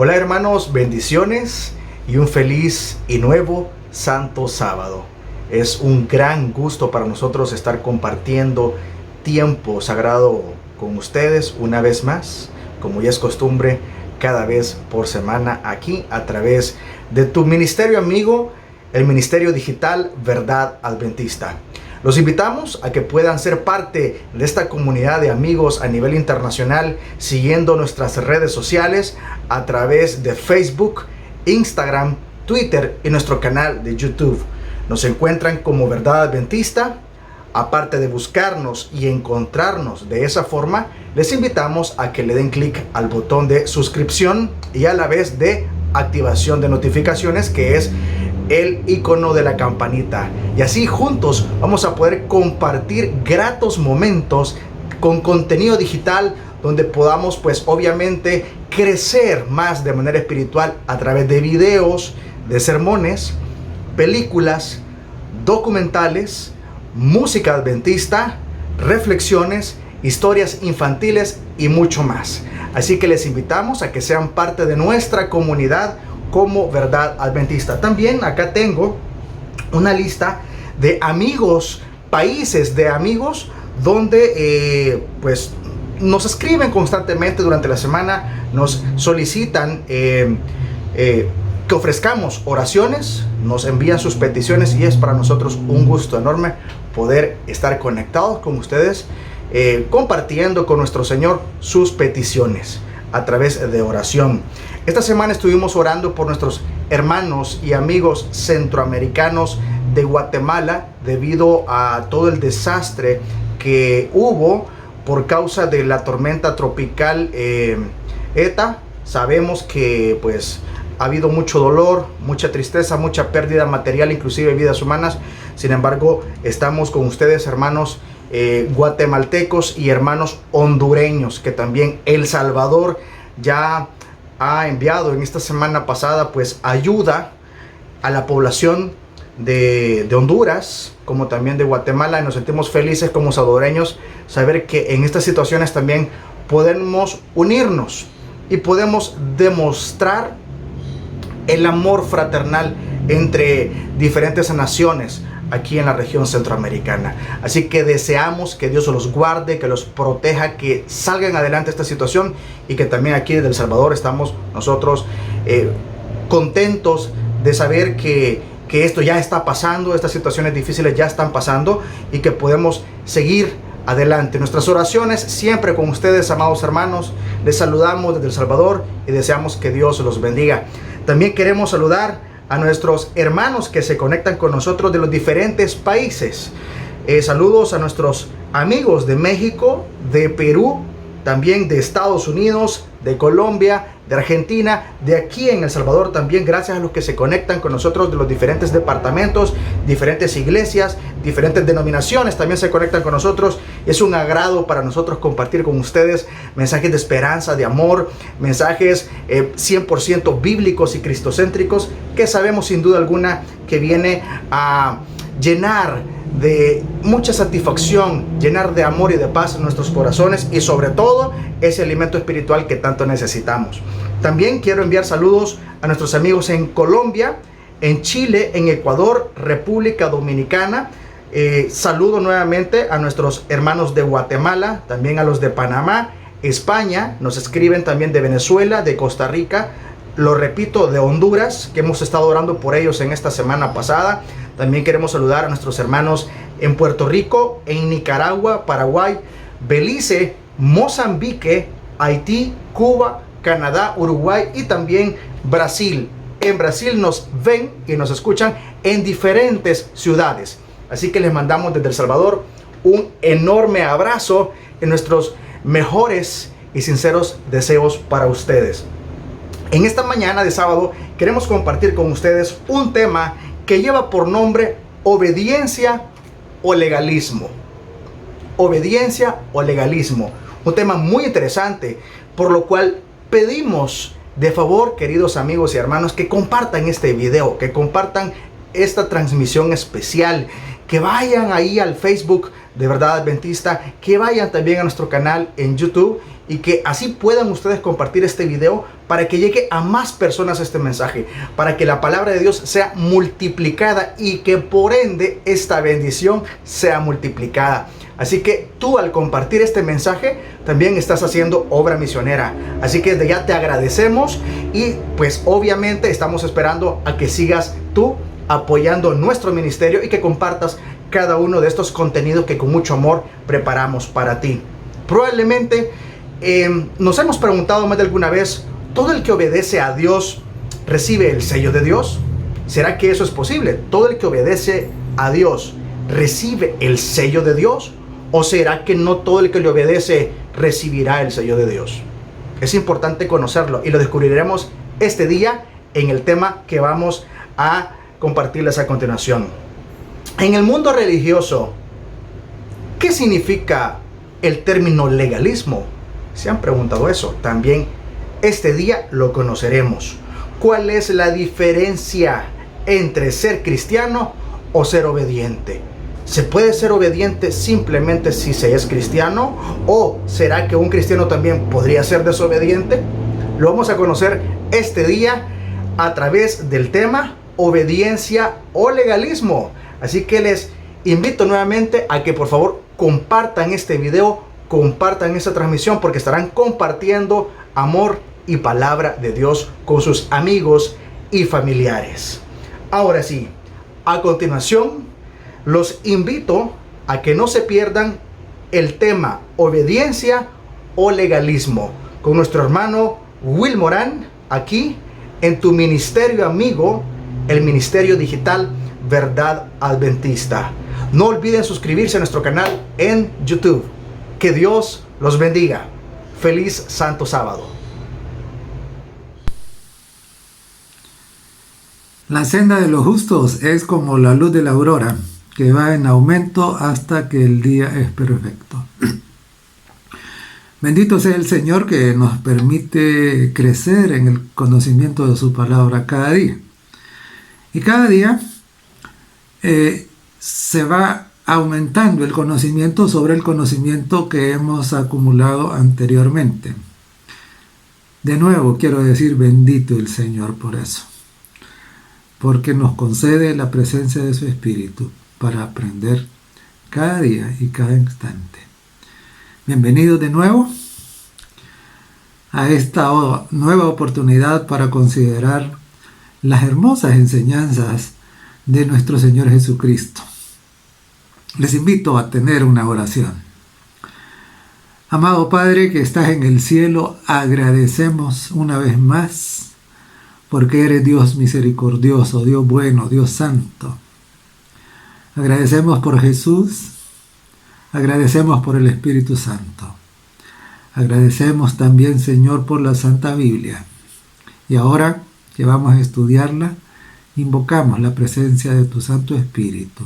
Hola hermanos, bendiciones y un feliz y nuevo Santo Sábado. Es un gran gusto para nosotros estar compartiendo tiempo sagrado con ustedes una vez más, como ya es costumbre, cada vez por semana aquí a través de tu ministerio amigo, el Ministerio Digital Verdad Adventista. Los invitamos a que puedan ser parte de esta comunidad de amigos a nivel internacional siguiendo nuestras redes sociales a través de Facebook, Instagram, Twitter y nuestro canal de YouTube. Nos encuentran como Verdad Adventista. Aparte de buscarnos y encontrarnos de esa forma, les invitamos a que le den clic al botón de suscripción y a la vez de activación de notificaciones, que es el icono de la campanita, y así juntos vamos a poder compartir gratos momentos con contenido digital donde podamos pues obviamente crecer más de manera espiritual a través de videos, de sermones, películas, documentales, música adventista, reflexiones, historias infantiles y mucho más. Así que les invitamos a que sean parte de nuestra comunidad como Verdad Adventista. También acá tengo una lista de amigos, países de amigos donde pues nos escriben constantemente durante la semana, nos solicitan que ofrezcamos oraciones, nos envían sus peticiones y es para nosotros un gusto enorme poder estar conectados con ustedes, compartiendo con nuestro Señor sus peticiones a través de oración. Esta semana estuvimos orando por nuestros hermanos y amigos centroamericanos de Guatemala debido a todo el desastre que hubo por causa de la tormenta tropical ETA. Sabemos que pues ha habido mucho dolor, mucha tristeza, mucha pérdida material, inclusive vidas humanas. Sin embargo, estamos con ustedes, hermanos guatemaltecos y hermanos hondureños, que también El Salvador ya ha enviado en esta semana pasada pues ayuda a la población de Honduras, como también de Guatemala, y nos sentimos felices como salvadoreños saber que en estas situaciones también podemos unirnos y podemos demostrar el amor fraternal entre diferentes naciones aquí en la región centroamericana. Así que deseamos que Dios los guarde, que los proteja, que salgan adelante esta situación, y que también aquí desde El Salvador estamos nosotros contentos de saber que esto ya está pasando, estas situaciones difíciles ya están pasando y que podemos seguir adelante. Nuestras oraciones siempre con ustedes, amados hermanos. Les saludamos desde El Salvador y deseamos que Dios los bendiga. También queremos saludar a nuestros hermanos que se conectan con nosotros de los diferentes países. Saludos a nuestros amigos de México, de Perú, también de Estados Unidos, de Colombia, de Argentina, de aquí en El Salvador también, gracias a los que se conectan con nosotros de los diferentes departamentos, diferentes iglesias, diferentes denominaciones también se conectan con nosotros. Es un agrado para nosotros compartir con ustedes mensajes de esperanza, de amor, mensajes 100% bíblicos y cristocéntricos, que sabemos sin duda alguna que viene a llenar de mucha satisfacción, llenar de amor y de paz en nuestros corazones, y sobre todo ese alimento espiritual que tanto necesitamos. También quiero enviar saludos a nuestros amigos en Colombia, en Chile, en Ecuador, República Dominicana. Saludo nuevamente a nuestros hermanos de Guatemala, también a los de Panamá, España. Nos escriben también de Venezuela, de Costa Rica, lo repito, de Honduras, que hemos estado orando por ellos en esta semana pasada. También queremos saludar a nuestros hermanos en Puerto Rico, en Nicaragua, Paraguay, Belice, Mozambique, Haití, Cuba, Canadá, Uruguay y también Brasil. En Brasil nos ven y nos escuchan en diferentes ciudades. Así que les mandamos desde El Salvador un enorme abrazo y nuestros mejores y sinceros deseos para ustedes. En esta mañana de sábado queremos compartir con ustedes un tema que lleva por nombre obediencia o legalismo. Obediencia o legalismo. Un tema muy interesante, por lo cual pedimos de favor, queridos amigos y hermanos, que compartan este video, que compartan esta transmisión especial, que vayan ahí al Facebook de Verdad Adventista, que vayan también a nuestro canal en YouTube y que así puedan ustedes compartir este video para que llegue a más personas este mensaje, para que la palabra de Dios sea multiplicada y que por ende esta bendición sea multiplicada. Así que tú, al compartir este mensaje, también estás haciendo obra misionera. Así que desde ya te agradecemos y pues obviamente estamos esperando a que sigas tú apoyando nuestro ministerio y que compartas cada uno de estos contenidos que con mucho amor preparamos para ti. Probablemente nos hemos preguntado más de alguna vez, ¿todo el que obedece a Dios recibe el sello de Dios? ¿Será que eso es posible? ¿Todo el que obedece a Dios recibe el sello de Dios? ¿O será que no todo el que le obedece recibirá el sello de Dios? Es importante conocerlo y lo descubriremos este día en el tema que vamos a compartirles a continuación. En el mundo religioso, ¿qué significa el término legalismo? ¿Se han preguntado eso? También este día lo conoceremos. ¿Cuál es la diferencia entre ser cristiano o ser obediente? ¿Se puede ser obediente simplemente si se es cristiano? ¿O será que un cristiano también podría ser desobediente? Lo vamos a conocer este día a través del tema obediencia o legalismo. Así que les invito nuevamente a que por favor compartan este video, compartan esta transmisión, porque estarán compartiendo amor y palabra de Dios con sus amigos y familiares. Ahora sí, a continuación los invito a que no se pierdan el tema obediencia o legalismo con nuestro hermano Will Morán, aquí en tu ministerio amigo, el Ministerio Digital Verdad Adventista. No olviden suscribirse a nuestro canal en YouTube. Que Dios los bendiga. Feliz Santo Sábado. La senda de los justos es como la luz de la aurora, que va en aumento hasta que el día es perfecto. Bendito sea el Señor que nos permite crecer en el conocimiento de su palabra cada día. Y cada día se va aumentando el conocimiento sobre el conocimiento que hemos acumulado anteriormente. De nuevo quiero decir bendito el Señor por eso, porque nos concede la presencia de su Espíritu para aprender cada día y cada instante. Bienvenidos de nuevo a esta nueva oportunidad para considerar las hermosas enseñanzas de nuestro Señor Jesucristo. Les invito a tener una oración. Amado Padre que estás en el cielo, agradecemos una vez más porque eres Dios misericordioso, Dios bueno, Dios santo. Agradecemos por Jesús, agradecemos por el Espíritu Santo. Agradecemos también, Señor, por la Santa Biblia. Y ahora que vamos a estudiarla, invocamos la presencia de tu Santo Espíritu.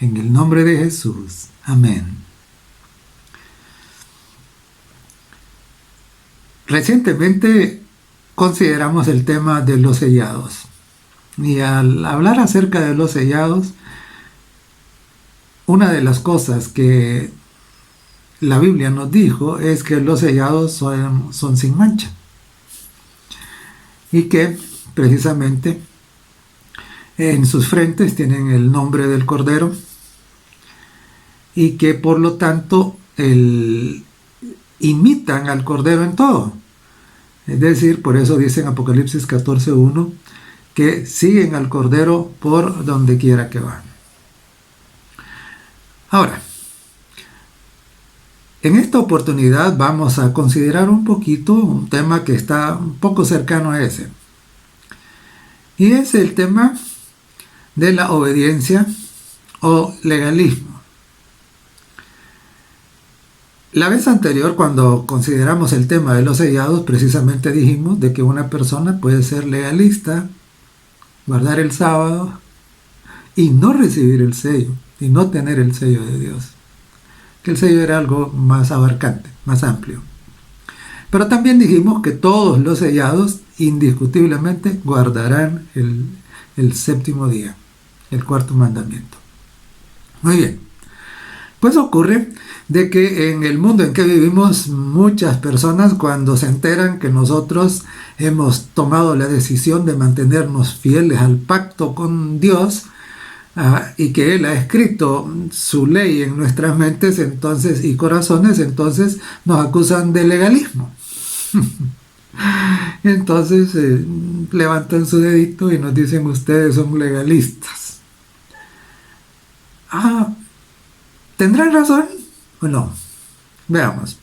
En el nombre de Jesús. Amén. Recientemente consideramos el tema de los sellados. Y al hablar acerca de los sellados, una de las cosas que la Biblia nos dijo es que los sellados son sin mancha. Y que precisamente en sus frentes tienen el nombre del Cordero y que por lo tanto imitan al Cordero en todo. Es decir, por eso dice en Apocalipsis 14:1 que siguen al Cordero por donde quiera que van. Ahora, en esta oportunidad vamos a considerar un poquito un tema que está un poco cercano a ese. Y es el tema de la obediencia o legalismo. La vez anterior, cuando consideramos el tema de los sellados, precisamente dijimos de que una persona puede ser legalista, guardar el sábado y no recibir el sello, y no tener el sello de Dios. Que el sello era algo más abarcante, más amplio. Pero también dijimos que todos los sellados indiscutiblemente guardarán el séptimo día, el cuarto mandamiento. Muy bien. Pues ocurre de que en el mundo en que vivimos, muchas personas, cuando se enteran que nosotros hemos tomado la decisión de mantenernos fieles al pacto con Dios, y que Él ha escrito su ley en nuestras mentes y corazones, entonces nos acusan de legalismo. Entonces levantan su dedito y nos dicen: ustedes son legalistas. ¿Tendrán razón o no? Veamos.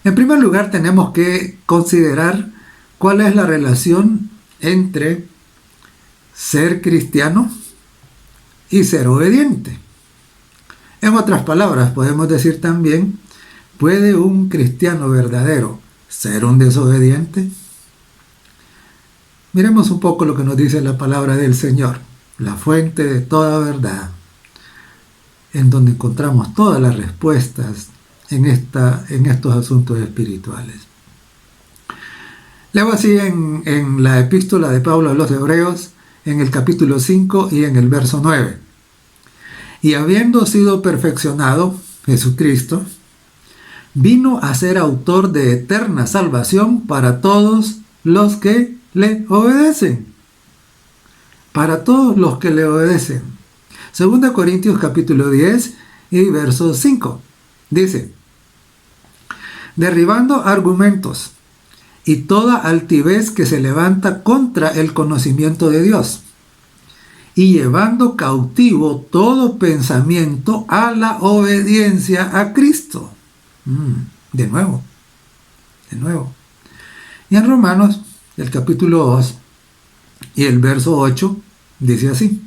En primer lugar, tenemos que considerar cuál es la relación entre ser cristiano y ser obediente. En otras palabras, podemos decir también: ¿puede un cristiano verdadero ser un desobediente? Miremos un poco lo que nos dice la palabra del Señor, la fuente de toda verdad, en donde encontramos todas las respuestas en estos asuntos espirituales. Leo así en la epístola de Pablo a los Hebreos, en el capítulo 5 y en el verso 9. Y habiendo sido perfeccionado, Jesucristo vino a ser autor de eterna salvación para todos los que le obedecen. Para todos los que le obedecen. 2 Corintios capítulo 10 y verso 5. Dice: derribando argumentos y toda altivez que se levanta contra el conocimiento de Dios, y llevando cautivo todo pensamiento a la obediencia a Cristo. De nuevo. Y en Romanos, el capítulo 2 y el verso 8, dice así.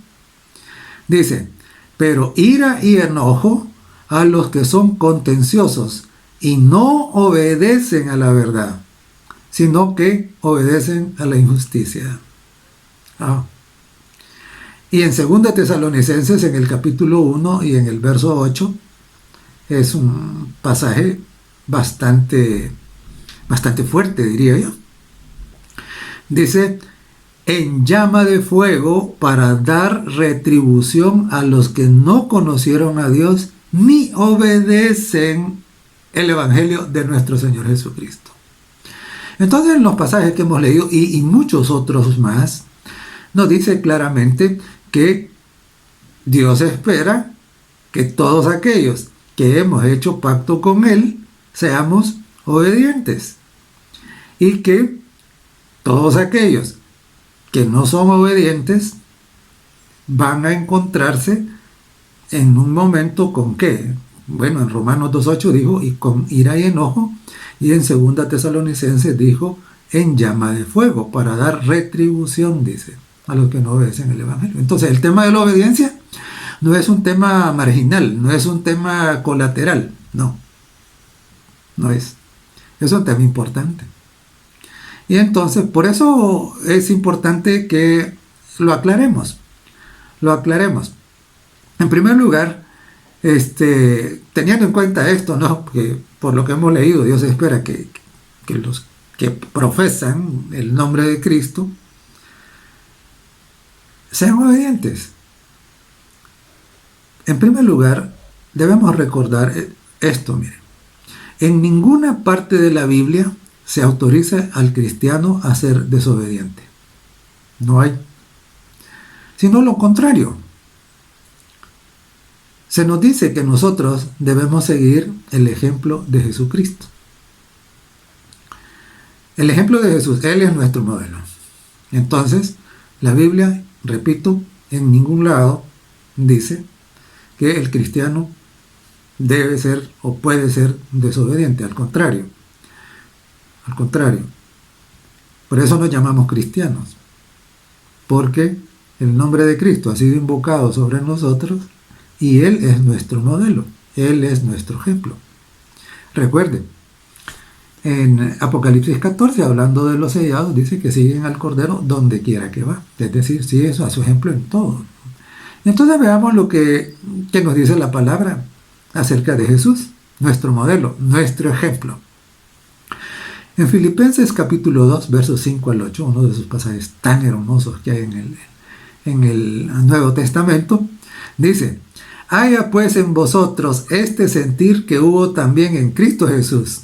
Dice: pero ira y enojo a los que son contenciosos y no obedecen a la verdad, sino que obedecen a la injusticia. Y en 2 Tesalonicenses, en el capítulo 1 y en el verso 8, es un pasaje bastante fuerte, diría yo. Dice: en llama de fuego para dar retribución a los que no conocieron a Dios ni obedecen el Evangelio de nuestro Señor Jesucristo. Entonces, en los pasajes que hemos leído y muchos otros más, nos dice claramente que Dios espera que todos aquellos que hemos hecho pacto con Él seamos obedientes, y que todos aquellos que no son obedientes van a encontrarse en un momento con ¿qué? Bueno, en Romanos 2.8 dijo: y con ira y enojo, y en 2 Tesalonicenses dijo: en llama de fuego, para dar retribución, dice, a los que no obedecen el Evangelio. Entonces, el tema de la obediencia no es un tema marginal, no es un tema colateral, no es un tema importante. Y entonces, por eso es importante que lo aclaremos. En primer lugar, teniendo en cuenta esto, ¿no?, que por lo que hemos leído, Dios espera que los que profesan el nombre de Cristo sean obedientes. En primer lugar, debemos recordar esto, miren. En ninguna parte de la Biblia se autoriza al cristiano a ser desobediente. No hay. Sino lo contrario. Se nos dice que nosotros debemos seguir el ejemplo de Jesucristo. El ejemplo de Jesús, Él es nuestro modelo. Entonces, la Biblia, repito, en ningún lado dice que el cristiano debe ser o puede ser desobediente. Al contrario. Por eso nos llamamos cristianos. Porque el nombre de Cristo ha sido invocado sobre nosotros y Él es nuestro modelo. Él es nuestro ejemplo. Recuerden, en Apocalipsis 14, hablando de los sellados, dice que siguen al Cordero donde quiera que va. Es decir, siguen a su ejemplo en todo. Entonces veamos lo que nos dice la palabra acerca de Jesús, nuestro modelo, nuestro ejemplo. En Filipenses capítulo 2, versos 5 al 8, uno de esos pasajes tan hermosos que hay en el Nuevo Testamento, dice: Haya pues en vosotros este sentir que hubo también en Cristo Jesús.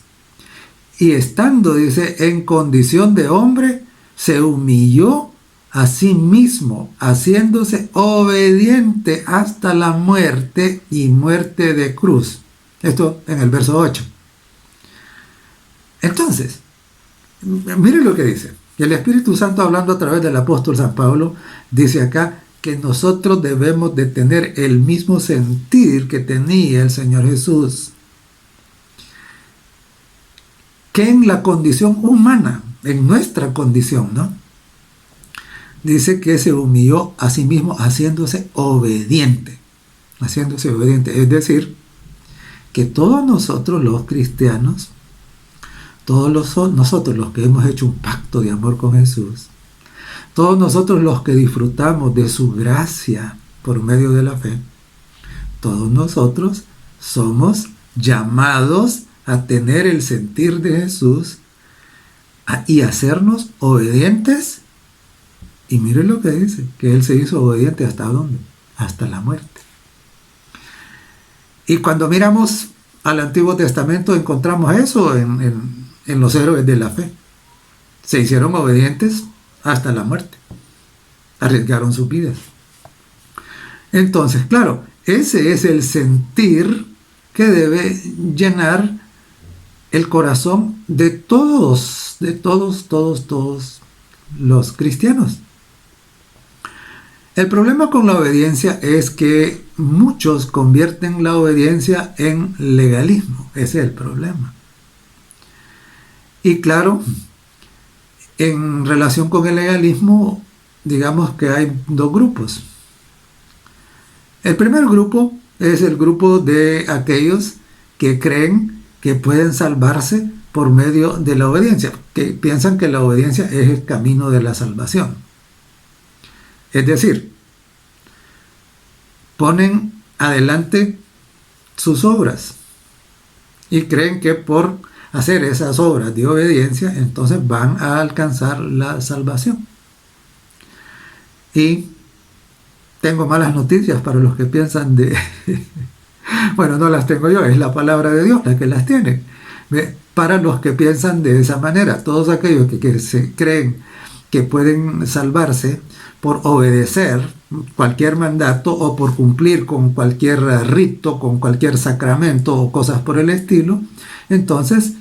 Y estando, dice, en condición de hombre, se humilló a sí mismo, haciéndose obediente hasta la muerte y muerte de cruz. Esto en el verso 8. Entonces, miren lo que dice. El Espíritu Santo, hablando a través del apóstol San Pablo, dice acá que nosotros debemos de tener el mismo sentir que tenía el Señor Jesús. Que en la condición humana, en nuestra condición, ¿no? Dice que se humilló a sí mismo haciéndose obediente. Haciéndose obediente. Es decir, que todos nosotros los cristianos, nosotros los que hemos hecho un pacto de amor con Jesús, todos nosotros los que disfrutamos de su gracia por medio de la fe, todos nosotros somos llamados a tener el sentir de Jesús y hacernos obedientes. Y mire lo que dice, que Él se hizo obediente ¿hasta dónde? Hasta la muerte. Y cuando miramos al Antiguo Testamento encontramos eso en los héroes de la fe. Se hicieron obedientes hasta la muerte. Arriesgaron sus vidas. Entonces, claro, ese es el sentir que debe llenar el corazón de todos los cristianos. El problema con la obediencia es que muchos convierten la obediencia en legalismo. Ese es el problema. Y claro, en relación con el legalismo, digamos que hay dos grupos. El primer grupo es el grupo de aquellos que creen que pueden salvarse por medio de la obediencia, que piensan que la obediencia es el camino de la salvación. Es decir, ponen adelante sus obras y creen que por hacer esas obras de obediencia, entonces van a alcanzar la salvación. Y tengo malas noticias para los que piensan de... Bueno, no las tengo yo, es la palabra de Dios la que las tiene. Para los que piensan de esa manera, todos aquellos que se creen que pueden salvarse por obedecer cualquier mandato o por cumplir con cualquier rito, con cualquier sacramento o cosas por el estilo, entonces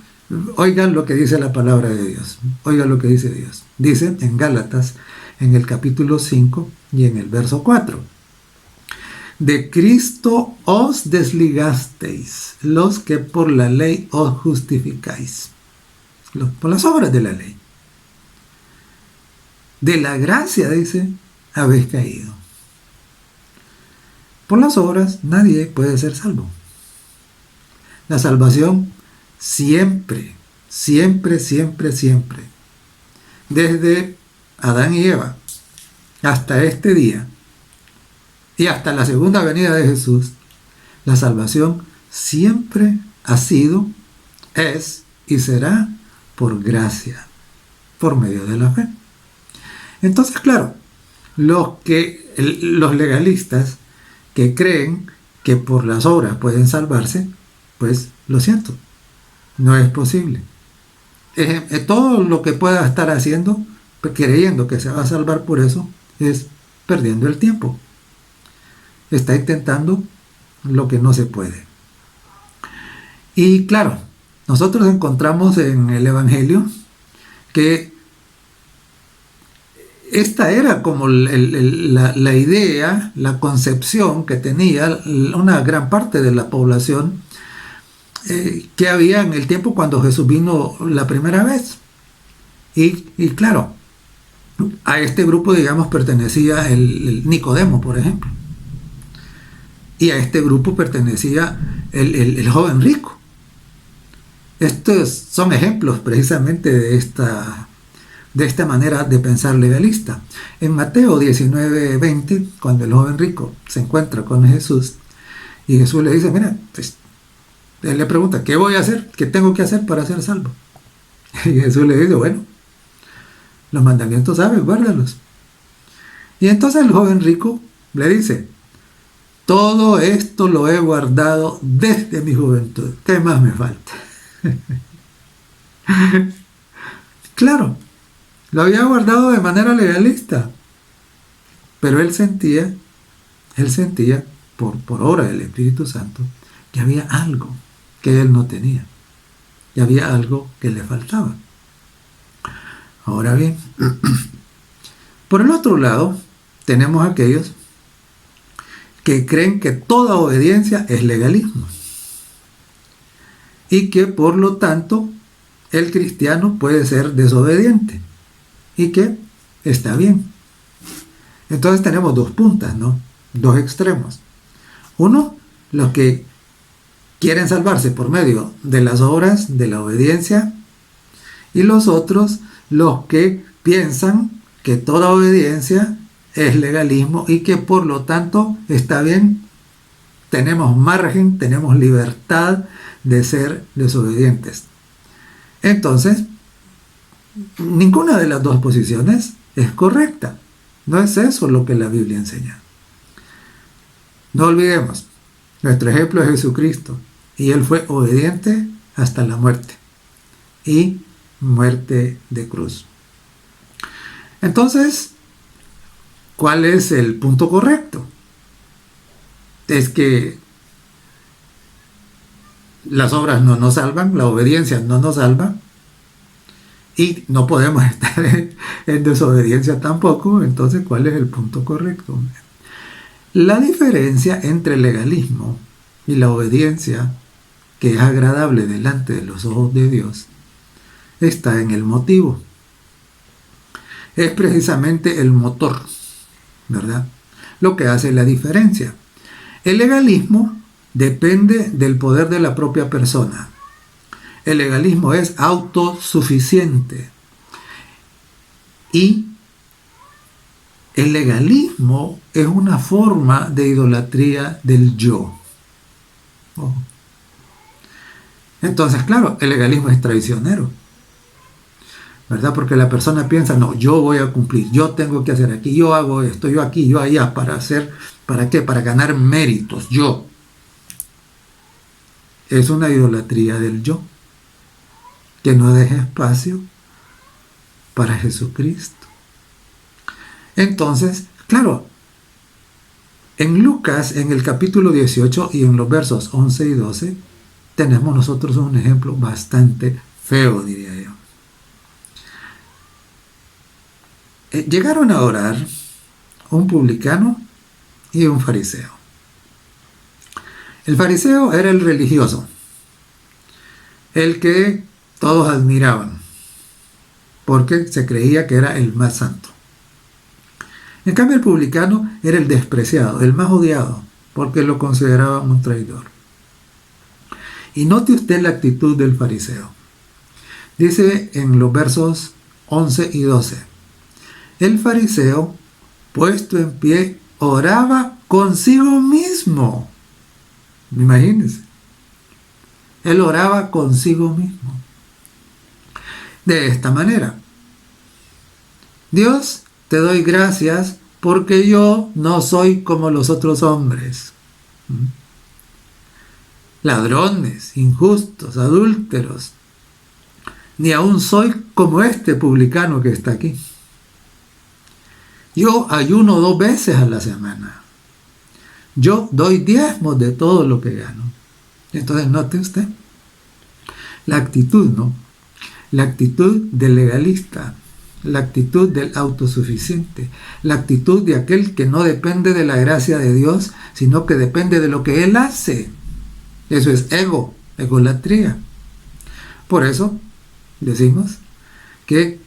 oigan lo que dice la palabra de Dios. Oigan lo que dice Dios. Dice en Gálatas, en el capítulo 5 y en el verso 4. De Cristo os desligasteis, los que por la ley os justificáis. Por las obras de la ley. De la gracia, dice, habéis caído. Por las obras nadie puede ser salvo. La salvación siempre, desde Adán y Eva hasta este día y hasta la segunda venida de Jesús, la salvación siempre ha sido, es y será por gracia, por medio de la fe. Entonces, claro, los legalistas que creen que por las obras pueden salvarse, pues lo siento, no es posible. Todo lo que pueda estar haciendo, creyendo que se va a salvar por eso, es perdiendo el tiempo. Está intentando lo que no se puede. Y claro, nosotros encontramos en el Evangelio que esta era como la idea, la concepción que tenía una gran parte de la población que había en el tiempo cuando Jesús vino la primera vez. Y claro, a este grupo, digamos, pertenecía el Nicodemo, por ejemplo. Y a este grupo pertenecía el joven rico. Estos son ejemplos precisamente de esta manera de pensar legalista. En Mateo 19:20, cuando el joven rico se encuentra con Jesús, y Jesús le dice, mira, pues, él le pregunta, ¿qué voy a hacer? ¿Qué tengo que hacer para ser salvo? Y Jesús le dice, bueno, los mandamientos sabes, guárdalos. Y entonces el joven rico le dice, Todo esto lo he guardado desde mi juventud. ¿Qué más me falta? Claro, lo había guardado de manera legalista, pero él sentía por obra del Espíritu Santo que había algo que él no tenía, y había algo que le faltaba. Ahora bien, por el otro lado, tenemos aquellos que creen que toda obediencia es legalismo y que por lo tanto el cristiano puede ser desobediente y que está bien. Entonces tenemos dos puntas, ¿no? Dos extremos. Uno, los que quieren salvarse por medio de las obras de la obediencia, y los otros, los que piensan que toda obediencia es legalismo y que por lo tanto está bien, tenemos margen, tenemos libertad de ser desobedientes. Entonces, ninguna de las dos posiciones es correcta. No es eso lo que la Biblia enseña. No olvidemos, nuestro ejemplo es Jesucristo, y Él fue obediente hasta la muerte, y muerte de cruz. Entonces, ¿cuál es el punto correcto? Es que las obras no nos salvan, la obediencia no nos salva, y no podemos estar en desobediencia tampoco. Entonces, ¿cuál es el punto correcto? La diferencia entre el legalismo y la obediencia, que es agradable delante de los ojos de Dios, está en el motivo. Es precisamente el motor, ¿verdad?, lo que hace la diferencia. El legalismo depende del poder de la propia persona. El legalismo es autosuficiente. Y el legalismo es una forma de idolatría del yo. Entonces, claro, el legalismo es traicionero, ¿verdad? Porque la persona piensa, no, yo voy a cumplir, yo tengo que hacer aquí, yo hago esto, yo aquí, yo allá, ¿para qué? Para ganar méritos, yo. Es una idolatría del yo, que no deja espacio para Jesucristo. Entonces, claro, en Lucas, en el capítulo 18 y en los versos 11 y 12, tenemos nosotros un ejemplo bastante feo, diría yo. Llegaron a orar un publicano y un fariseo. El fariseo era el religioso, el que todos admiraban, porque se creía que era el más santo. En cambio, el publicano era el despreciado, el más odiado, porque lo consideraban un traidor. Y note usted la actitud del fariseo. Dice en los versos 11 y 12, el fariseo, puesto en pie, oraba consigo mismo. Imagínense. Él oraba consigo mismo. De esta manera: Dios, te doy gracias porque yo no soy como los otros hombres, ladrones, injustos, adúlteros, ni aún soy como este publicano que está aquí. Yo ayuno 2 veces a la semana. Yo doy diezmos de todo lo que gano. Entonces, note usted la actitud, ¿no? La actitud del legalista, la actitud del autosuficiente, la actitud de aquel que no depende de la gracia de Dios, sino que depende de lo que él hace. Eso es egolatría. Por eso decimos que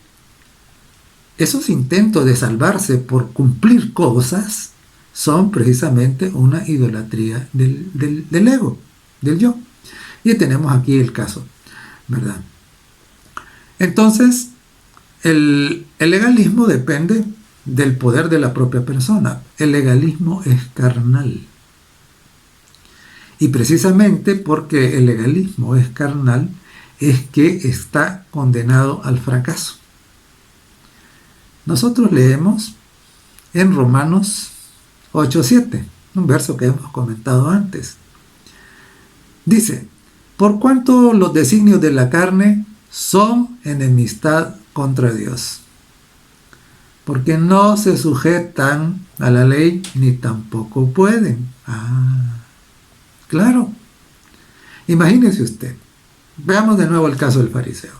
esos intentos de salvarse por cumplir cosas son precisamente una idolatría del ego, del yo. Y tenemos aquí el caso, ¿verdad? Entonces, el legalismo depende del poder de la propia persona. El legalismo es carnal. Y precisamente porque el legalismo es carnal, es que está condenado al fracaso. Nosotros leemos en Romanos 8:7, un verso que hemos comentado antes. Dice, por cuanto los designios de la carne son enemistad contra Dios, porque no se sujetan a la ley ni tampoco pueden. Claro. Imagínese usted. Veamos de nuevo el caso del fariseo.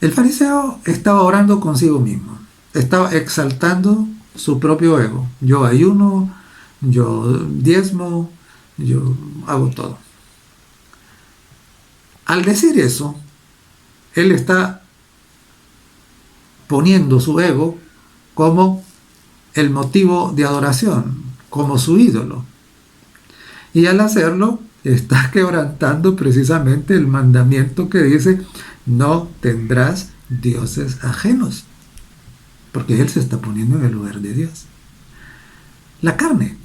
El fariseo estaba orando consigo mismo. Estaba exaltando su propio ego. Yo ayuno, yo diezmo, yo hago todo. Al decir eso, él está poniendo su ego como el motivo de adoración, como su ídolo. Y al hacerlo, está quebrantando precisamente el mandamiento que dice, no tendrás dioses ajenos. Porque él se está poniendo en el lugar de Dios. La carne.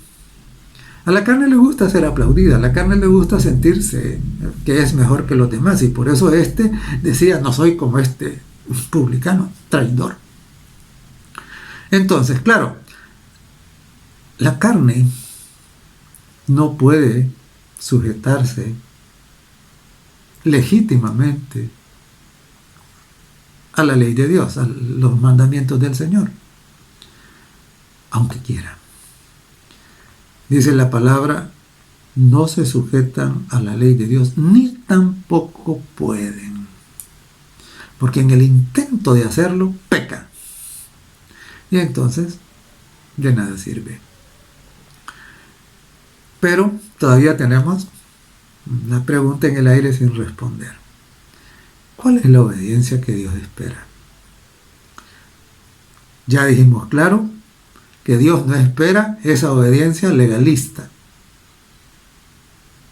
A la carne le gusta ser aplaudida, a la carne le gusta sentirse que es mejor que los demás. Y por eso decía, no soy como este publicano, traidor. Entonces, claro, la carne no puede sujetarse legítimamente a la ley de Dios, a los mandamientos del Señor, aunque quiera. Dice la palabra, no se sujetan a la ley de Dios, ni tampoco pueden, porque en el intento de hacerlo, pecan. Y entonces, de nada sirve. Pero todavía tenemos una pregunta en el aire sin responder. ¿Cuál es la obediencia que Dios espera? Ya dijimos claro que Dios no espera esa obediencia legalista.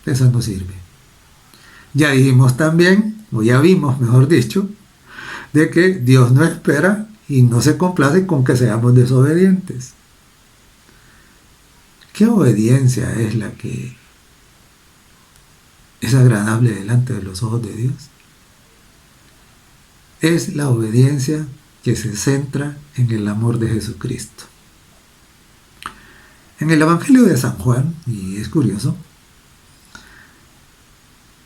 Esa no sirve. Ya dijimos también, o ya vimos, mejor dicho, de que Dios no espera y no se complace con que seamos desobedientes. ¿Qué obediencia es la que es agradable delante de los ojos de Dios? Es la obediencia que se centra en el amor de Jesucristo. En el Evangelio de San Juan, y es curioso,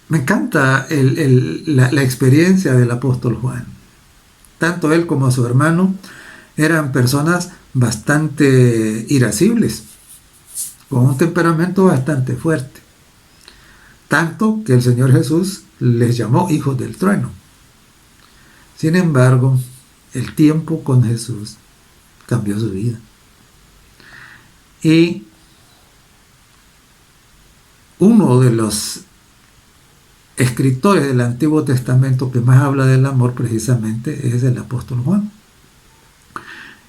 me encanta la experiencia del apóstol Juan. Tanto él como su hermano eran personas bastante irascibles, con un temperamento bastante fuerte. Tanto que el Señor Jesús les llamó hijos del trueno. Sin embargo, el tiempo con Jesús cambió su vida. Y uno de los escritores del Antiguo Testamento que más habla del amor precisamente es el apóstol Juan.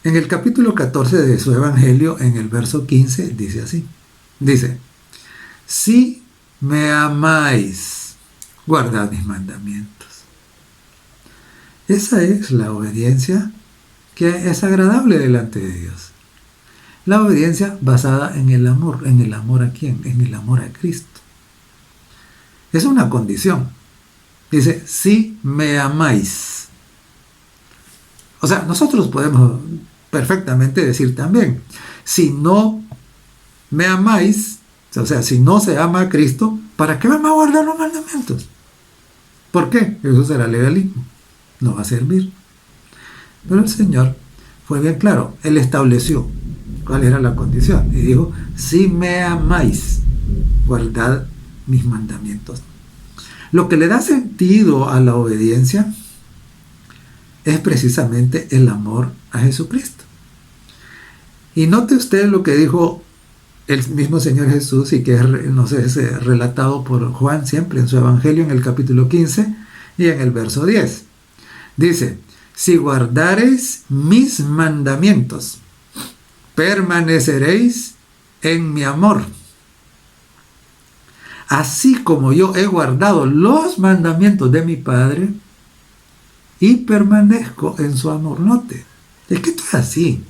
En el capítulo 14 de su Evangelio, en el verso 15, dice así. Dice, si me amáis, guardad mis mandamientos. Esa es la obediencia que es agradable delante de Dios. La obediencia basada en el amor. ¿En el amor a quién? En el amor a Cristo. Es una condición. Dice, si me amáis. O sea, nosotros podemos perfectamente decir también, si no me amáis, o sea, si no se ama a Cristo, ¿para qué vamos a guardar los mandamientos? ¿Por qué? Eso será legalismo. No va a servir. Pero el Señor fue bien claro. Él estableció cuál era la condición. Y dijo, si me amáis, guardad mis mandamientos. Lo que le da sentido a la obediencia es precisamente el amor a Jesucristo. Y note usted lo que dijo el mismo Señor Jesús y que es relatado por Juan siempre en su Evangelio en el capítulo 15 y en el verso 10. Dice, si guardareis mis mandamientos, permaneceréis en mi amor. Así como yo he guardado los mandamientos de mi Padre y permanezco en su amor. Note, es que esto es así.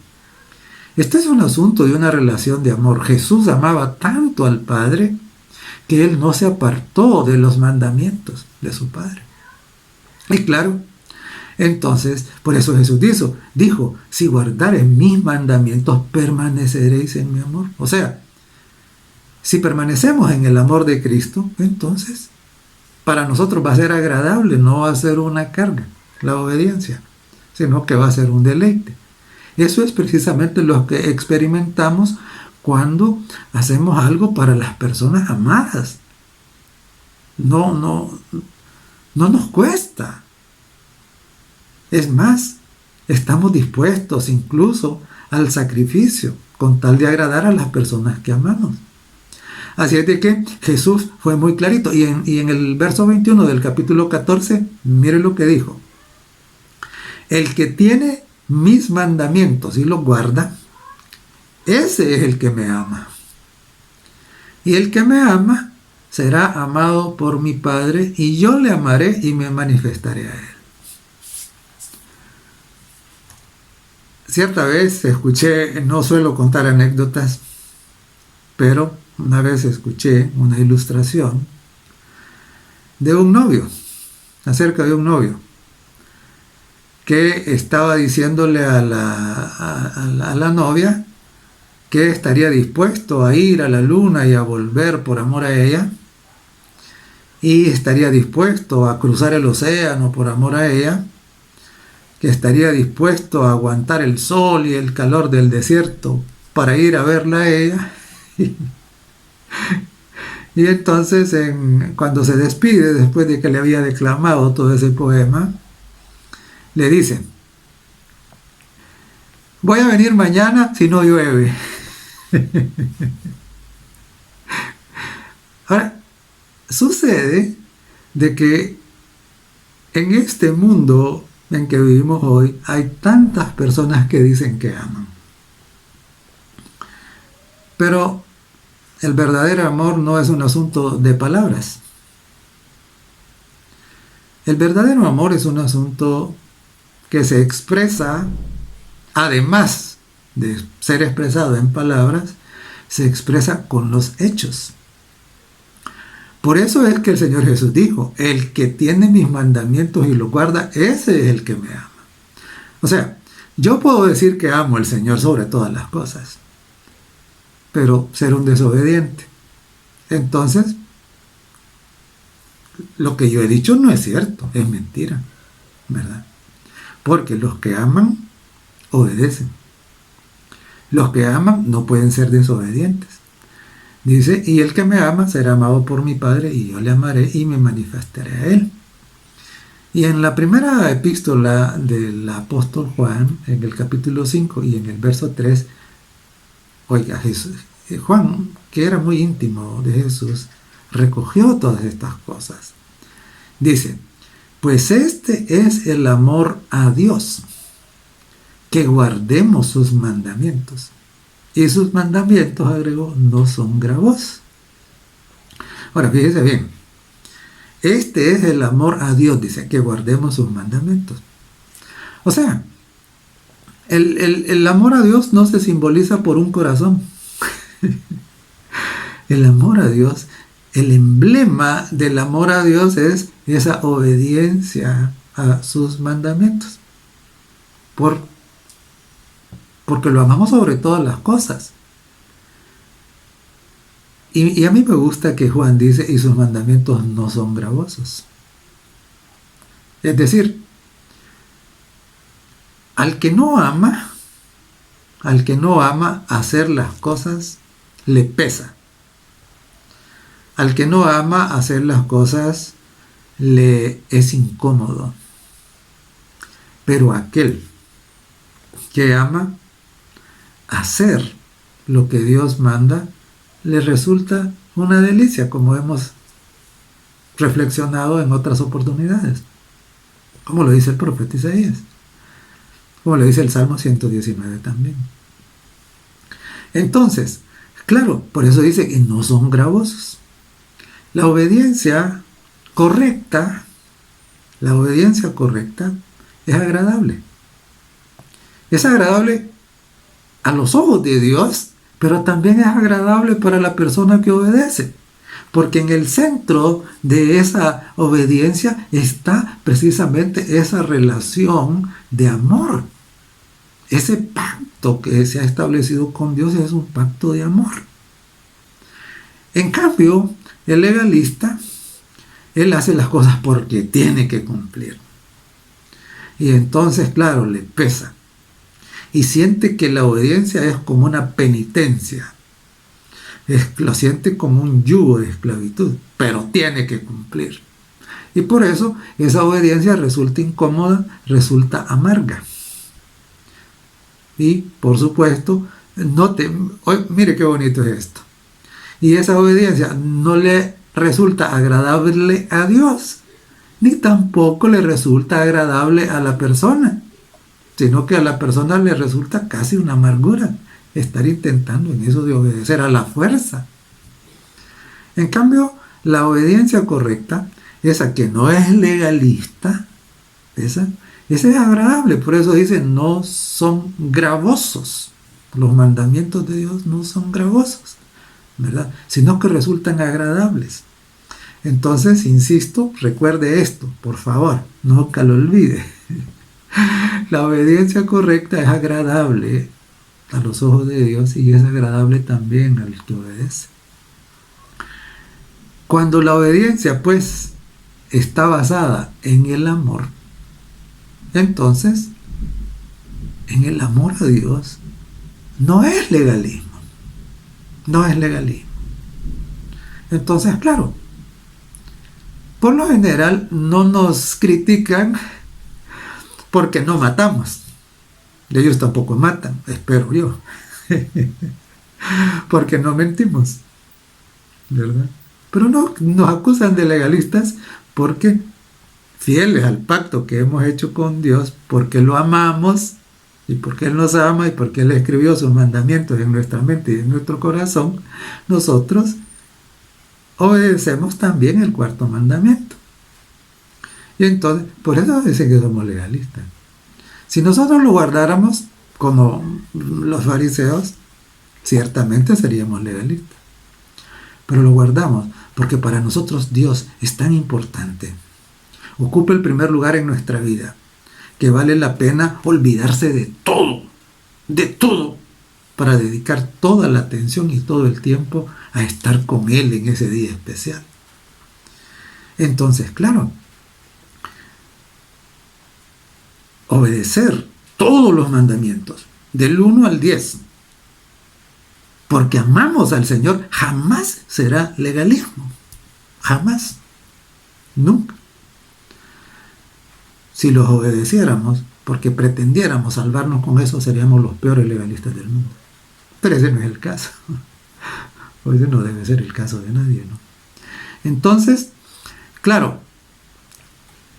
Esto es un asunto de una relación de amor. Jesús amaba tanto al Padre que Él no se apartó de los mandamientos de su Padre. Y claro, Entonces, por eso Jesús dijo, si guardareis mis mandamientos, permaneceréis en mi amor. O sea, si permanecemos en el amor de Cristo, entonces para nosotros va a ser agradable, no va a ser una carga, la obediencia, sino que va a ser un deleite. Eso es precisamente lo que experimentamos cuando hacemos algo para las personas amadas. No nos cuesta. Es más, estamos dispuestos incluso al sacrificio con tal de agradar a las personas que amamos. Así es de que Jesús fue muy clarito. Y en el verso 21 del capítulo 14, mire lo que dijo. El que tiene mis mandamientos y los guarda, ese es el que me ama. Y el que me ama será amado por mi Padre, y yo le amaré y me manifestaré a él. Cierta vez escuché, no suelo contar anécdotas, pero una vez escuché una ilustración de un novio, acerca de un novio, que estaba diciéndole a la novia que estaría dispuesto a ir a la luna y a volver por amor a ella, y estaría dispuesto a cruzar el océano por amor a ella, que estaría dispuesto a aguantar el sol y el calor del desierto para ir a verla a ella. Y entonces cuando se despide, después de que le había declamado todo ese poema, le dice: voy a venir mañana si no llueve. Ahora, sucede de que en este mundo en que vivimos hoy hay tantas personas que dicen que aman. Pero el verdadero amor no es un asunto de palabras. El verdadero amor es un asunto que se expresa, además de ser expresado en palabras, se expresa con los hechos. Por eso es que el Señor Jesús dijo: el que tiene mis mandamientos y los guarda, ese es el que me ama. O sea, yo puedo decir que amo al Señor sobre todas las cosas, pero ser un desobediente. Entonces, lo que yo he dicho no es cierto, es mentira, ¿verdad? Porque los que aman, obedecen. Los que aman no pueden ser desobedientes. Dice: y el que me ama será amado por mi Padre, y yo le amaré y me manifestaré a él. Y en la primera epístola del apóstol Juan, en el capítulo 5 y en el verso 3, oiga, Juan, que era muy íntimo de Jesús, recogió todas estas cosas. Dice: pues este es el amor a Dios, que guardemos sus mandamientos. Y sus mandamientos, agregó, no son gravosos. Ahora, fíjese bien. Este es el amor a Dios, dice, que guardemos sus mandamientos. O sea, el amor a Dios no se simboliza por un corazón. El amor a Dios, el emblema del amor a Dios es esa obediencia a sus mandamientos. Porque lo amamos sobre todas las cosas. Y a mí me gusta que Juan dice: y sus mandamientos no son gravosos. Es decir, al que no ama hacer las cosas, le pesa. Al que no ama hacer las cosas, le es incómodo. Pero aquel que ama hacer lo que Dios manda, le resulta una delicia, como hemos reflexionado en otras oportunidades, como lo dice el profeta Isaías, como lo dice el Salmo 119 también. Entonces, claro, por eso dice que no son gravosos. La obediencia correcta es agradable. Es agradable a los ojos de Dios, pero también es agradable para la persona que obedece. Porque en el centro de esa obediencia está precisamente esa relación de amor. Ese pacto que se ha establecido con Dios es un pacto de amor. En cambio, el legalista, él hace las cosas porque tiene que cumplir. Y entonces, claro, le pesa. Y siente que la obediencia es como una penitencia. Lo siente como un yugo de esclavitud, pero tiene que cumplir. Y por eso esa obediencia resulta incómoda, resulta amarga. Y, por supuesto, mire qué bonito es esto. Y esa obediencia no le resulta agradable a Dios, ni tampoco le resulta agradable a la persona, sino que a la persona le resulta casi una amargura estar intentando en eso de obedecer a la fuerza. En cambio, la obediencia correcta, esa que no es legalista, esa es agradable. Por eso dice, no son gravosos. Los mandamientos de Dios no son gravosos, ¿verdad? Sino que resultan agradables. Entonces, insisto, recuerde esto, por favor, nunca lo olvide. La obediencia correcta es agradable a los ojos de Dios y es agradable también al que obedece. Cuando la obediencia, pues, está basada en el amor, entonces, en el amor a Dios, no es legalismo. No es legalismo. Entonces, claro, por lo general no nos critican porque no matamos. Ellos tampoco matan, espero yo. Porque no mentimos, ¿verdad? Pero no nos acusan de legalistas porque fieles al pacto que hemos hecho con Dios, porque lo amamos y porque Él nos ama y porque Él escribió sus mandamientos en nuestra mente y en nuestro corazón, nosotros obedecemos también el cuarto mandamiento. Y entonces, por eso dicen que somos legalistas. Si nosotros lo guardáramos como los fariseos, ciertamente seríamos legalistas. Pero lo guardamos porque para nosotros Dios es tan importante. Ocupa el primer lugar en nuestra vida, que vale la pena olvidarse de todo, para dedicar toda la atención y todo el tiempo a estar con Él en ese día especial. Entonces, claro, obedecer todos los mandamientos, del 1 al 10, porque amamos al Señor, jamás será legalismo. Jamás. Nunca. Si los obedeciéramos, porque pretendiéramos salvarnos con eso, seríamos los peores legalistas del mundo. Pero ese no es el caso. O ese no debe ser el caso de nadie, ¿no? Entonces, claro,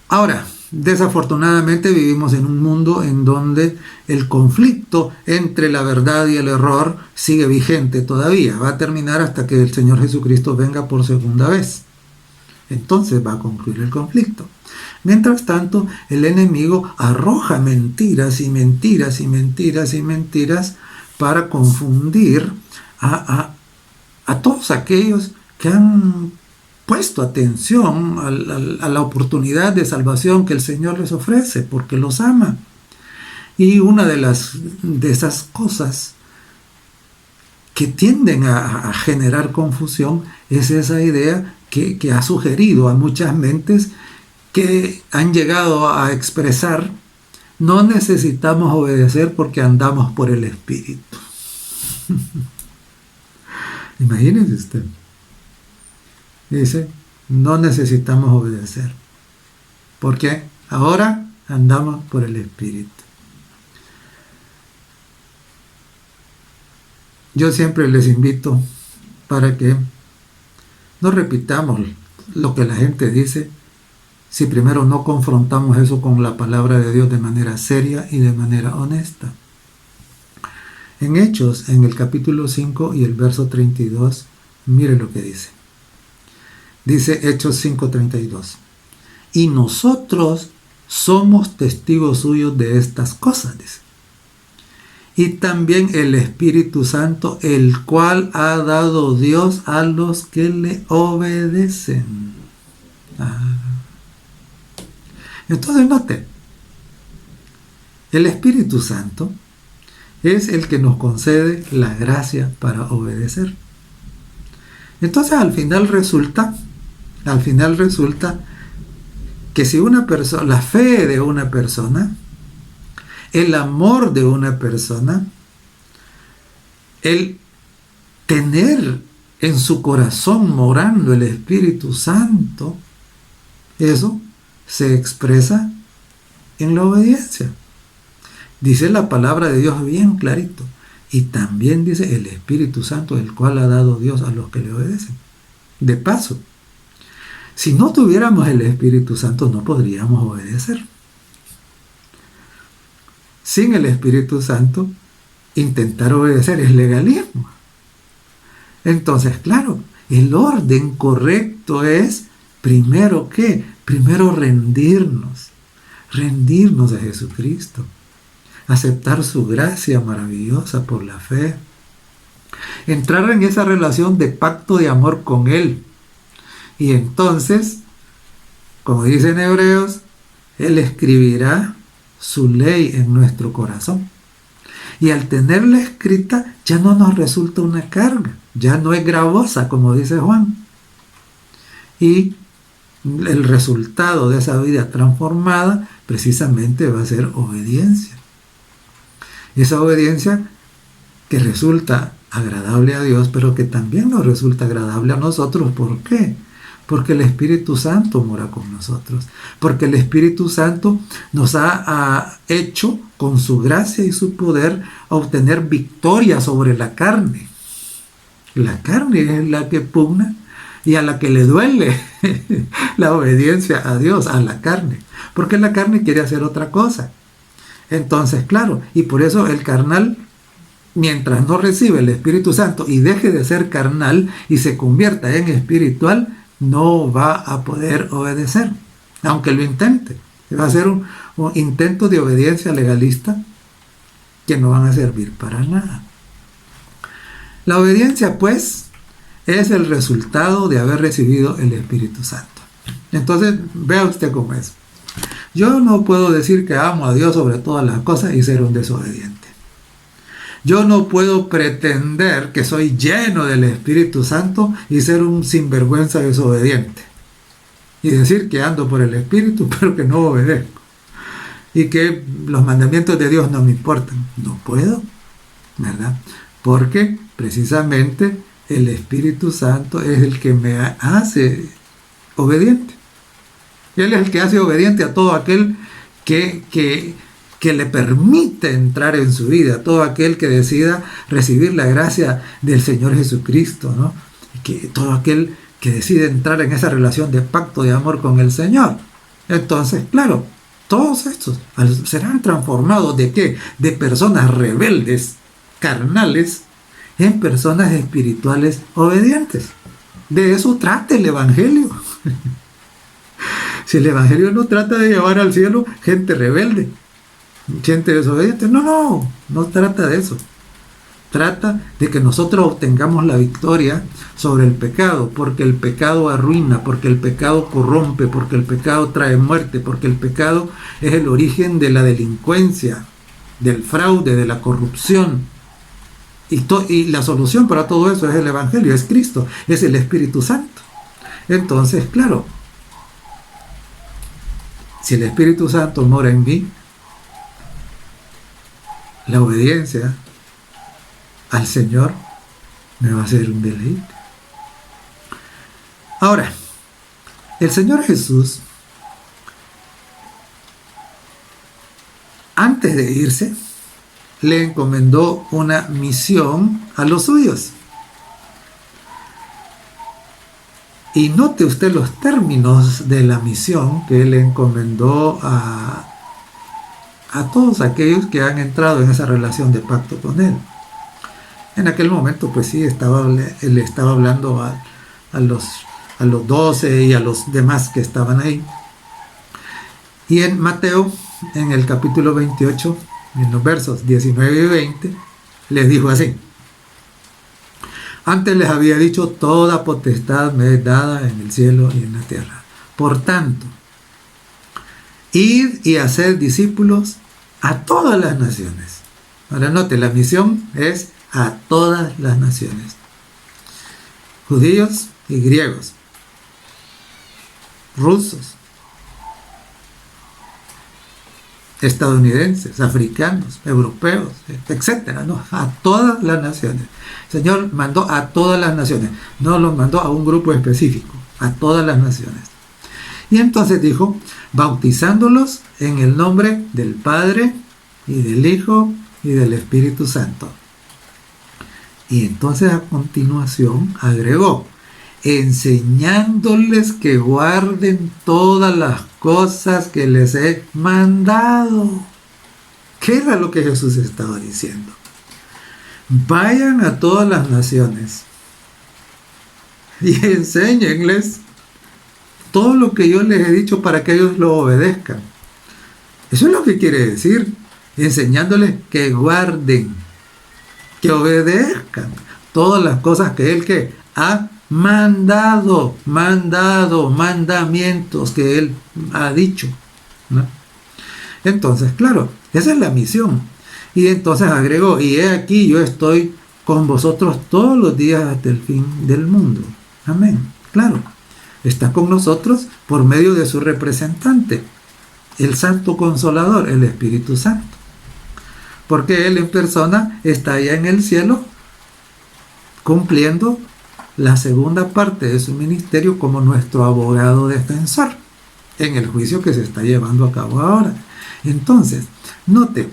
ahora, desafortunadamente vivimos en un mundo en donde el conflicto entre la verdad y el error sigue vigente todavía. Va a terminar hasta que el Señor Jesucristo venga por segunda vez. Entonces va a concluir el conflicto. Mientras tanto, el enemigo arroja mentiras y mentiras y mentiras y mentiras para confundir a todos aquellos que han puesto atención a la oportunidad de salvación que el Señor les ofrece, porque los ama. Y una de esas cosas que tienden a generar confusión es esa idea que ha sugerido a muchas mentes que han llegado a expresar: no necesitamos obedecer porque andamos por el Espíritu. Imagínense usted. Dice, no necesitamos obedecer, porque ahora andamos por el Espíritu. Yo siempre les invito para que no repitamos lo que la gente dice si primero no confrontamos eso con la palabra de Dios de manera seria y de manera honesta. En Hechos, en el capítulo 5 y el verso 32, mire lo que dice. Dice Hechos 5:32. Y nosotros somos testigos suyos de estas cosas, dice. y también el Espíritu Santo, el cual ha dado Dios a los que le obedecen. Entonces note, el Espíritu Santo es el que nos concede la gracia para obedecer. Entonces al final resulta que si una persona, la fe de una persona, el amor de una persona, el tener en su corazón morando el Espíritu Santo, eso se expresa en la obediencia. Dice la palabra de Dios bien clarito. Y también dice el Espíritu Santo, el cual ha dado Dios a los que le obedecen. De paso, si no tuviéramos el Espíritu Santo, no podríamos obedecer. Sin el Espíritu Santo, intentar obedecer es legalismo. Entonces, claro, el orden correcto es, primero, ¿qué? Primero rendirnos a Jesucristo. Aceptar su gracia maravillosa por la fe. Entrar en esa relación de pacto de amor con Él. Y entonces, como dice en Hebreos, Él escribirá su ley en nuestro corazón. Y al tenerla escrita, ya no nos resulta una carga. Ya no es gravosa, como dice Juan. Y el resultado de esa vida transformada, precisamente va a ser obediencia. Esa obediencia que resulta agradable a Dios, pero que también nos resulta agradable a nosotros. ¿Por qué? Porque el Espíritu Santo mora con nosotros. Porque el Espíritu Santo nos ha hecho, con su gracia y su poder, a obtener victoria sobre la carne. La carne es la que pugna y a la que le duele la obediencia a Dios, a la carne. Porque la carne quiere hacer otra cosa. Entonces, claro, y por eso el carnal, mientras no recibe el Espíritu Santo y deje de ser carnal y se convierta en espiritual, no va a poder obedecer, aunque lo intente. Va a ser un intento de obediencia legalista que no van a servir para nada. La obediencia, pues, es el resultado de haber recibido el Espíritu Santo. Entonces, vea usted cómo es. Yo no puedo decir que amo a Dios sobre todas las cosas y ser un desobediente. Yo no puedo pretender que soy lleno del Espíritu Santo y ser un sinvergüenza desobediente. Y decir que ando por el Espíritu, pero que no obedezco. Y que los mandamientos de Dios no me importan. No puedo, ¿verdad? Porque precisamente el Espíritu Santo es el que me hace obediente. Él es el que hace obediente a todo aquel que le permite entrar en su vida, todo aquel que decida recibir la gracia del Señor Jesucristo, ¿no? Todo aquel que decide entrar en esa relación de pacto de amor con el Señor. Entonces, claro, todos estos serán transformados ¿de qué? De personas rebeldes, carnales, en personas espirituales obedientes. De eso trata el Evangelio. Si el Evangelio no trata de llevar al cielo gente rebelde, gente desobediente, no trata de eso. Trata de que nosotros obtengamos la victoria sobre el pecado, porque el pecado arruina, porque el pecado corrompe, porque el pecado trae muerte, porque el pecado es el origen de la delincuencia, del fraude, de la corrupción. Y la solución para todo eso es el Evangelio, es Cristo, es el Espíritu Santo. Entonces, claro, si el Espíritu Santo mora en mí, la obediencia al Señor me va a ser un deleite. Ahora, el Señor Jesús, antes de irse, le encomendó una misión a los suyos. Y note usted los términos de la misión que él encomendó a todos aquellos que han entrado en esa relación de pacto con él. En aquel momento, pues sí, él estaba hablando a los 12 y a los demás que estaban ahí. Y en Mateo, en el capítulo 28, en los versos 19 y 20, les dijo así: antes les había dicho, toda potestad me es dada en el cielo y en la tierra. Por tanto, id y haced discípulos a todas las naciones. Ahora note, la misión es a todas las naciones, judíos y griegos, rusos, estadounidenses, africanos, europeos, etcétera, ¿no? A todas las naciones. El Señor mandó a todas las naciones, no los mandó a un grupo específico, a todas las naciones. Y entonces dijo, bautizándolos en el nombre del Padre y del Hijo y del Espíritu Santo. Y entonces a continuación agregó, enseñándoles que guarden todas las cosas que les he mandado. ¿Qué era lo que Jesús estaba diciendo? Vayan a todas las naciones y enséñenles todo lo que yo les he dicho para que ellos lo obedezcan. Eso es lo que quiere decir, enseñándoles que guarden, que obedezcan todas las cosas que Él que ha mandamientos que Él ha dicho, ¿no? Entonces, claro, esa es la misión. Y entonces agregó, y he aquí yo estoy con vosotros todos los días hasta el fin del mundo. Amén. Claro, está con nosotros por medio de su representante, el Santo Consolador, el Espíritu Santo. Porque Él en persona está allá en el cielo cumpliendo la segunda parte de su ministerio como nuestro abogado defensor en el juicio que se está llevando a cabo ahora. Entonces, note,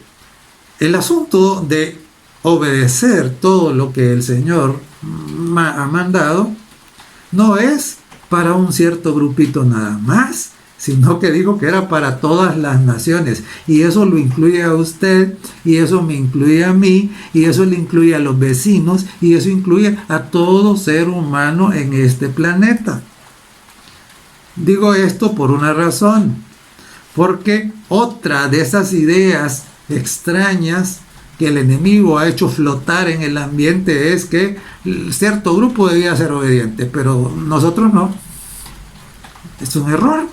el asunto de obedecer todo lo que el Señor ha mandado no es para un cierto grupito nada más, sino que dijo que era para todas las naciones, y eso lo incluye a usted, y eso me incluye a mí, y eso le incluye a los vecinos, y eso incluye a todo ser humano en este planeta. Digo esto por una razón, porque otra de esas ideas extrañas que el enemigo ha hecho flotar en el ambiente es que cierto grupo debía ser obediente, pero nosotros no. Es un error.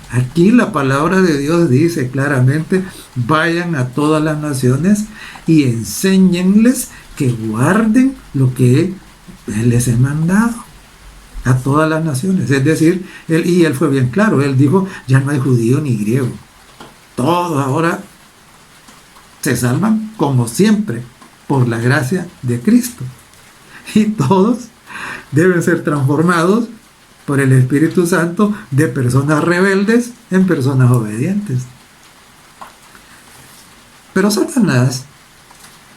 Aquí la palabra de Dios dice claramente, vayan a todas las naciones y enséñenles que guarden lo que les he mandado a todas las naciones. Es decir, él fue bien claro, él dijo, ya no hay judío ni griego. Todos ahora se salvan como siempre por la gracia de Cristo. Y todos deben ser transformados por el Espíritu Santo de personas rebeldes en personas obedientes. Pero Satanás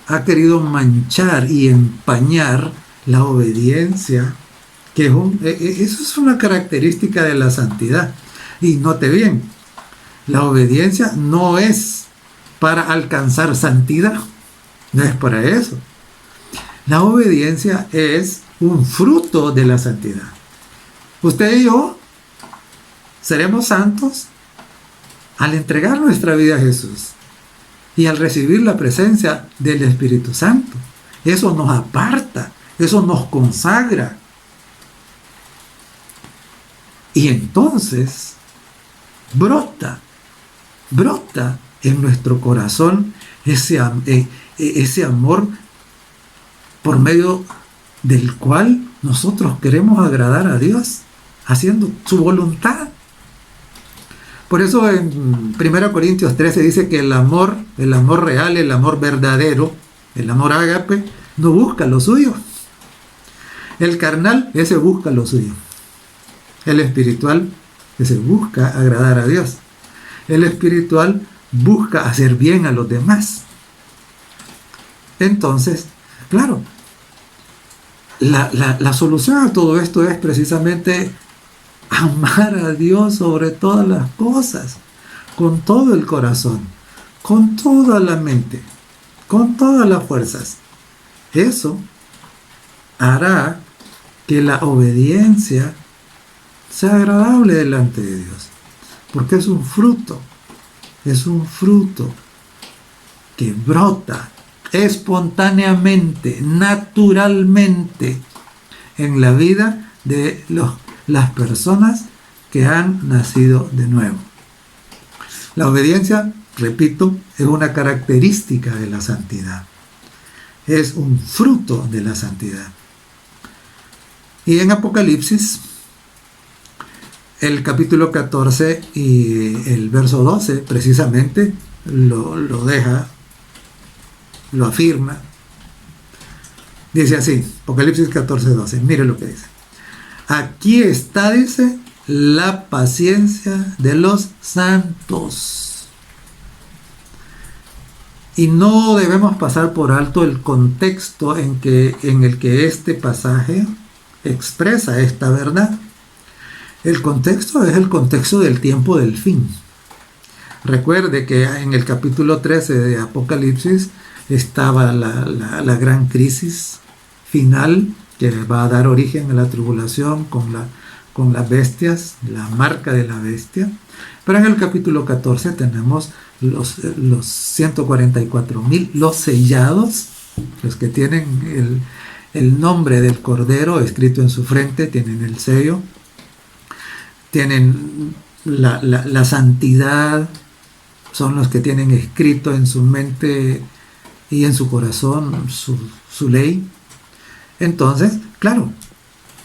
ha querido manchar y empañar la obediencia, que eso es una característica de la santidad. Y note bien, la obediencia no es para alcanzar santidad, no es para eso. La obediencia es un fruto de la santidad. Usted y yo seremos santos al entregar nuestra vida a Jesús y al recibir la presencia del Espíritu Santo. Eso nos aparta, eso nos consagra. Y entonces brota en nuestro corazón ese amor por medio del cual nosotros queremos agradar a Dios, haciendo su voluntad. Por eso en 1 Corintios 13 dice que el amor real, el amor verdadero, el amor ágape, no busca lo suyo. El carnal, ese busca lo suyo. El espiritual, ese busca agradar a Dios. El espiritual busca hacer bien a los demás. Entonces, claro, la solución a todo esto es precisamente amar a Dios sobre todas las cosas, con todo el corazón, con toda la mente, con todas las fuerzas. Eso hará que la obediencia sea agradable delante de Dios, porque es un fruto que brota espontáneamente, naturalmente en la vida de las personas que han nacido de nuevo. La obediencia, repito, es una característica de la santidad. Es un fruto de la santidad. Y en Apocalipsis, el capítulo 14 y el verso 12 precisamente lo deja, lo afirma. Dice así, Apocalipsis 14, 12, mire lo que dice. Aquí está, dice, la paciencia de los santos. Y no debemos pasar por alto el contexto en el que este pasaje expresa esta verdad. El contexto es el contexto del tiempo del fin. Recuerde que en el capítulo 13 de Apocalipsis estaba la gran crisis final que va a dar origen a la tribulación con las bestias, la marca de la bestia. Pero en el capítulo 14 tenemos los 144,000, los sellados, los que tienen el nombre del Cordero escrito en su frente, tienen el sello, tienen la santidad, son los que tienen escrito en su mente y en su corazón su ley. Entonces, claro,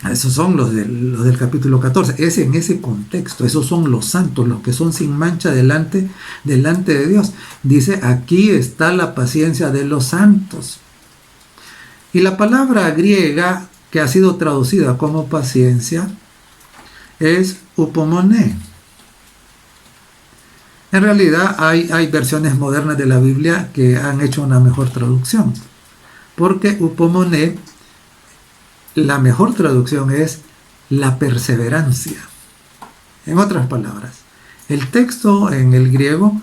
esos son los del capítulo 14. Es en ese contexto, esos son los santos, los que son sin mancha delante de Dios. Dice, aquí está la paciencia de los santos. Y la palabra griega que ha sido traducida como paciencia es upomone. En realidad hay versiones modernas de la Biblia que han hecho una mejor traducción, porque upomone, la mejor traducción es la perseverancia. En otras palabras, el texto en el griego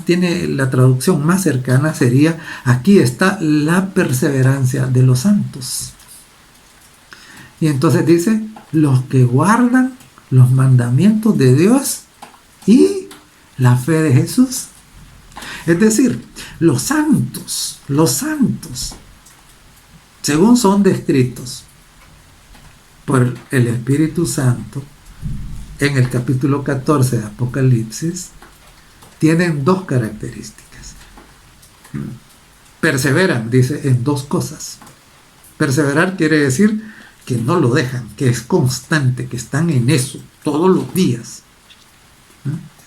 tiene la traducción más cercana sería, aquí está la perseverancia de los santos. Y entonces dice, los que guardan los mandamientos de Dios y la fe de Jesús. Es decir, los santos, según son descritos por el Espíritu Santo en el capítulo 14 de Apocalipsis, tienen dos características. Perseveran, dice, en dos cosas. Perseverar quiere decir que no lo dejan, que es constante, que están en eso todos los días.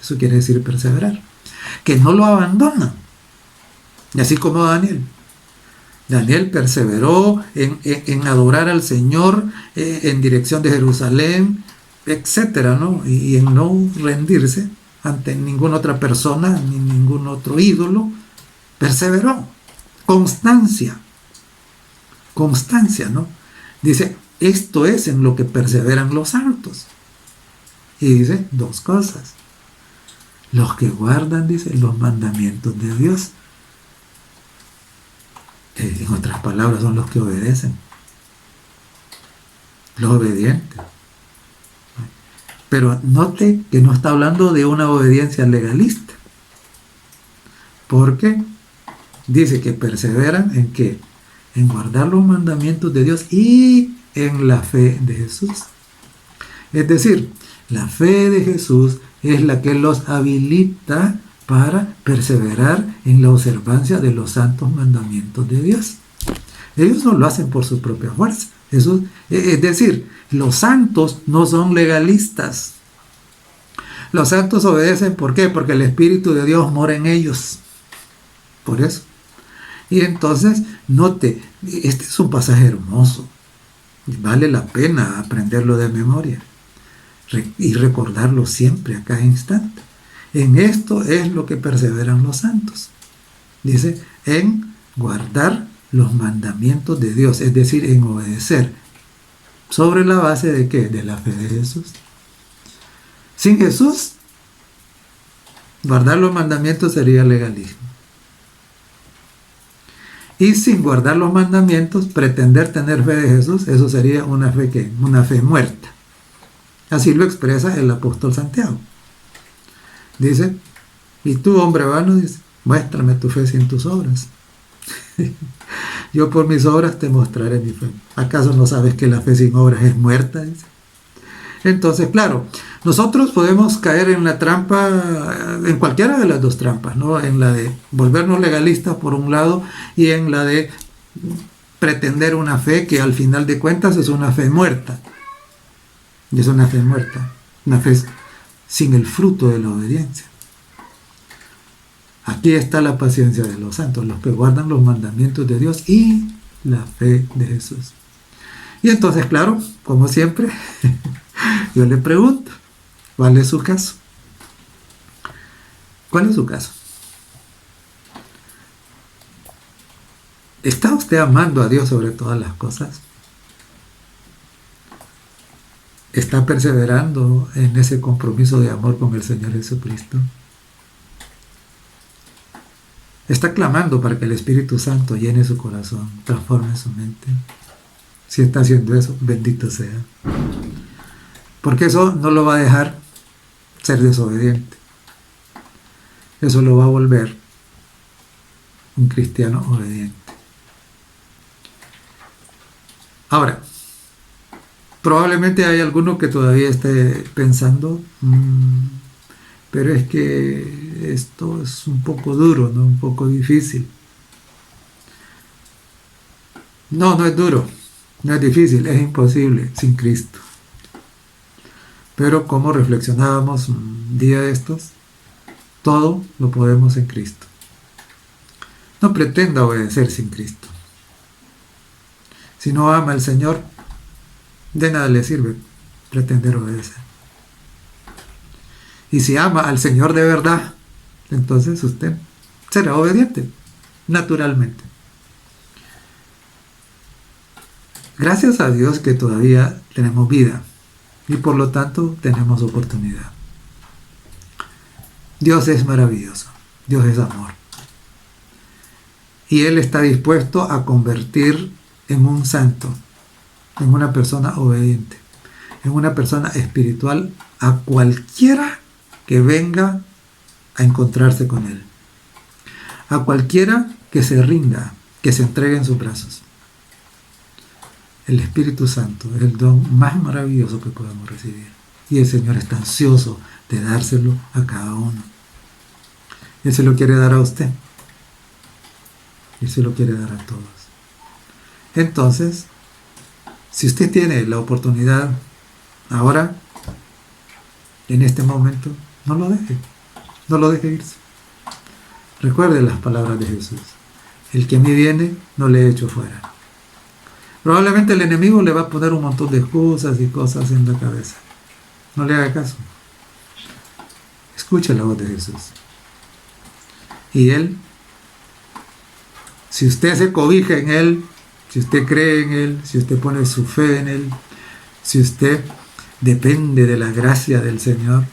Eso quiere decir perseverar. Que no lo abandonan. Y así como Daniel. Daniel perseveró en adorar al Señor en dirección de Jerusalén, etcétera, ¿no? Y en no rendirse ante ninguna otra persona ni ningún otro ídolo. Perseveró. Constancia, ¿no? Dice, esto es en lo que perseveran los santos. Y dice dos cosas. Los que guardan, dice, los mandamientos de Dios. En otras palabras, son los que obedecen. Los obedientes. Pero note que no está hablando de una obediencia legalista. Porque dice que perseveran en ¿qué? En guardar los mandamientos de Dios y en la fe de Jesús. Es decir, la fe de Jesús es la que los habilita para perseverar en la observancia de los santos mandamientos de Dios. Ellos no lo hacen por su propia fuerza. Eso, es decir, los santos no son legalistas. Los santos obedecen, ¿por qué? Porque el Espíritu de Dios mora en ellos. Por eso. Y entonces, note, este es un pasaje hermoso. Vale la pena aprenderlo de memoria y recordarlo siempre, a cada instante. En esto es lo que perseveran los santos. Dice, en guardar los mandamientos de Dios, es decir, en obedecer. ¿Sobre la base de qué? De la fe de Jesús. Sin Jesús, guardar los mandamientos sería legalismo. Y sin guardar los mandamientos, pretender tener fe de Jesús, eso sería una fe ¿qué? Una fe muerta. Así lo expresa el apóstol Santiago. Dice, y tú, hombre vano, dice, Muéstrame tu fe sin tus obras. Yo por mis obras te mostraré mi fe. ¿Acaso no sabes que la fe sin obras es muerta? Dice. Entonces, claro, nosotros podemos caer en la trampa, en cualquiera de las dos trampas, ¿no? En la de volvernos legalistas por un lado y en la de pretender una fe que al final de cuentas es una fe muerta. Y es una fe muerta, una fe sin el fruto de la obediencia. Aquí está la paciencia de los santos, los que guardan los mandamientos de Dios y la fe de Jesús. Y entonces, claro, como siempre, yo le pregunto, ¿cuál es su caso? ¿Cuál es su caso? ¿Está usted amando a Dios sobre todas las cosas? ¿Está perseverando en ese compromiso de amor con el Señor Jesucristo? ¿Está clamando para que el Espíritu Santo llene su corazón, transforme su mente? Si está haciendo eso, bendito sea. Porque eso no lo va a dejar ser desobediente. Eso lo va a volver un cristiano obediente. Ahora, probablemente hay alguno que todavía esté pensando, pero es que esto es un poco duro, ¿no? Un poco difícil. No, no es duro, no es difícil, es imposible sin Cristo. Pero como reflexionábamos un día de estos, todo lo podemos en Cristo. No pretenda obedecer sin Cristo. Si no ama al Señor, de nada le sirve pretender obedecer. Y si ama al Señor de verdad, entonces usted será obediente, naturalmente. Gracias a Dios que todavía tenemos vida y por lo tanto tenemos oportunidad. Dios es maravilloso, Dios es amor. Y Él está dispuesto a convertir en un santo, en una persona obediente, en una persona espiritual a cualquiera que venga a encontrarse con Él, a cualquiera que se rinda, que se entregue en sus brazos. El Espíritu Santo es el don más maravilloso que podemos recibir y el Señor está ansioso de dárselo a cada uno. Él se lo quiere dar a usted, Él se lo quiere dar a todos. Entonces, si usted tiene la oportunidad ahora, en este momento, no lo deje irse. Recuerde las palabras de Jesús: el que a mí viene, no le echo fuera. Probablemente el enemigo le va a poner un montón de excusas y cosas en la cabeza. No le haga caso. Escuche la voz de Jesús. Y Él, si usted se cobija en Él, si usted cree en Él, si usted pone su fe en Él, si usted depende de la gracia del Señor,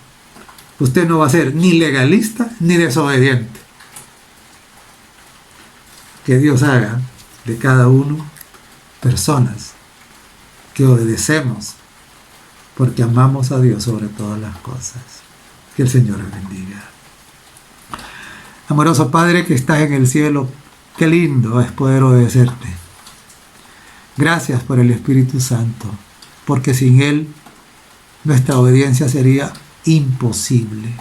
usted no va a ser ni legalista ni desobediente. Que Dios haga de cada uno personas que obedecemos porque amamos a Dios sobre todas las cosas. Que el Señor les bendiga. Amoroso Padre que estás en el cielo, qué lindo es poder obedecerte. Gracias por el Espíritu Santo, porque sin Él nuestra obediencia sería imposible.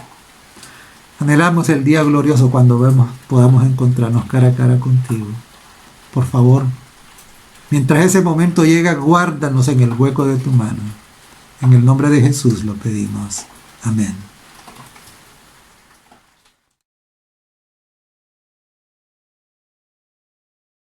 Anhelamos el día glorioso cuando podamos encontrarnos cara a cara contigo. Por favor, mientras ese momento llega, guárdanos en el hueco de tu mano. En el nombre de Jesús lo pedimos. Amén.